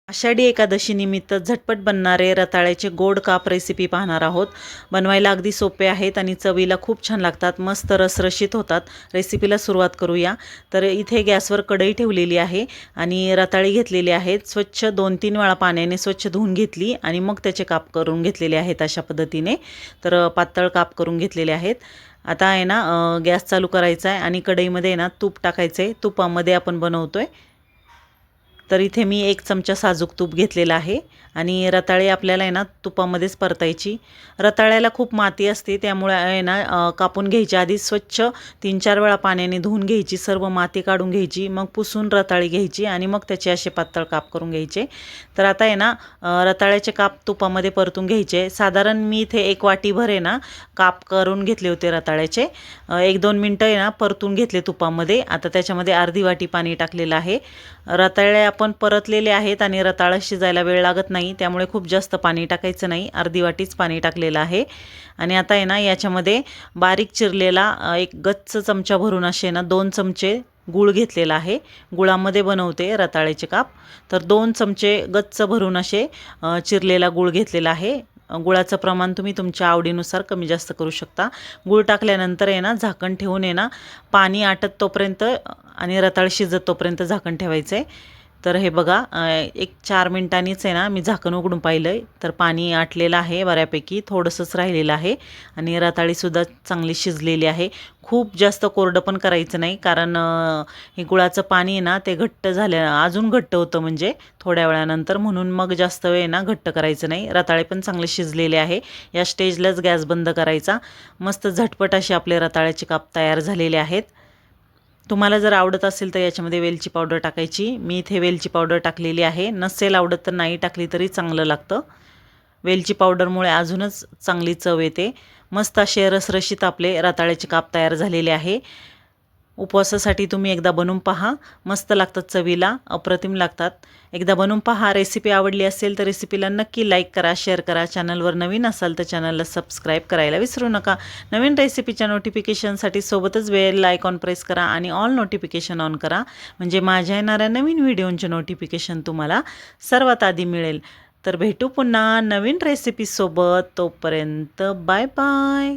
आषाढी एकादशी निमित्त झटपट बनणारे रताळ्याचे गोड काप रेसिपी पाहणार आहोत। बनवायला अगदी सोपे आहेत आणि चवीला खूप छान लागतात, मस्त रसरशीत होतात। रेसिपीला सुरुवात करूया। तर इथे गॅसवर कढई ठेवलेली आहे आणि रताळी घेतलेली आहेत। स्वच्छ 2-3 वेळा पाण्याने स्वच्छ धुवून घेतली आणि मग त्याचे काप करून घेतलेले आहेत अशा पद्धतीने। तर पातळ काप करून घेतलेले आहेत। आता आहे ना गॅस चालू करायचा आहे आणि कढईमध्ये आहे ना तूप टाकायचं आहे। तुपामध्ये आपण बनवतोय। तर इथे मी 1 चमचा साजूक तूप घेतलेला आहे आणि रताळे आपल्याला आहे ना तुपामध्येच परतायची। रताळ्याला खूप माती असते, त्यामुळे आहे ना कापून घ्यायची आधी स्वच्छ 3-4 वेळा पाण्याने धुवून घ्यायची, सर्व माती काढून घ्यायची, मग पुसून रताळी घ्यायची आणि मग त्याचे असे पातळ काप करून घ्यायचे। तर आता आहे ना रताळ्याचे काप तुपामध्ये परतून घ्यायचे। साधारण मी इथे 1 वाटीभर आहे ना काप करून घेतले होते रताळ्याचे। 1-2 मिनटं आहे ना परतून घेतले तुपामध्ये। आता त्याच्यामध्ये अर्धी वाटी पाणी टाकलेलं आहे। रताळे आपण परतलेले आहेत आणि रताळं शिजायला वेळ लागत नाही, त्यामुळे खूप जास्त पाणी टाकायचं नाही, अर्धी वाटीच पाणी टाकलेलं आहे। आणि आता आहे ना याच्यामध्ये बारीक चिरलेला एक गच्च चमचा भरून असे ना 2 चमचे गूळ घेतलेला आहे। गुळामध्ये बनवते रताळ्याचे काप। तर 2 चमचे गच्च भरून असे चिरलेला गूळ घेतलेला आहे। गुळाचं प्रमाण तुम्ही तुमच्या आवडीनुसार कमी जास्त करू शकता। गूळ टाकल्यानंतर आहे ना झाकण ठेवून आहे ना पाणी आटत तोपर्यंत आणि रताळ शिजत तोपर्यंत झाकण ठेवायचं आहे। तर हे बघा 1-4 मिनिटांनीच आहे ना मी झाकण उघडून पाहिलं, तर पाणी आटलेलं आहे बऱ्यापैकी, थोडंसंच राहिलेलं आहे आणि रताळीसुद्धा चांगली शिजलेली आहे। खूप जास्त कोरडं पण करायचं नाही, कारण हे गुळाचं पाणी आहे ना ते घट्ट झालं, अजून घट्ट होतं म्हणजे थोड्या वेळानंतर, म्हणून मग जास्त वेळ ना घट्ट करायचं नाही। रताळे पण चांगले शिजलेले आहे। या स्टेजलाच गॅस बंद करायचा। मस्त झटपट असे आपले रताळ्याचे काप तयार झालेले आहेत। तुम्हाला जर आवडत असेल तर याच्यामध्ये वेलची पावडर टाकायची। मी इथे वेलची पावडर टाकलेली आहे, नसेल आवडत तर नाही टाकली तरी चांगलं लागतं। वेलची पावडरमुळे अजूनच चांगली चव येते। मस्त असे रसरशीत आपले रताळ्याचे काप तयार झालेले आहे। उपवासासाठी तुम्ही एकदा बनवून पहा, मस्त लागतात चवीला, अप्रतिम लागतात। एकदा बनवून पहा। रेसिपी आवडली असेल तर रेसिपीला नक्की लाईक करा, शेअर करा। चॅनलवर नवीन असाल तर चॅनलला सबस्क्राईब करायला विसरू नका। नवीन रेसिपीच्या नोटिफिकेशनसाठी सोबतच बेल आयकॉन प्रेस करा आणि ऑल नोटिफिकेशन ऑन करा, म्हणजे माझ्या येणाऱ्या नवीन व्हिडिओंचे नोटिफिकेशन तुम्हाला सर्वात आधी मिळेल। तर भेटू पुन्हा नवीन रेसिपीसोबत, तोपर्यंत बाय बाय।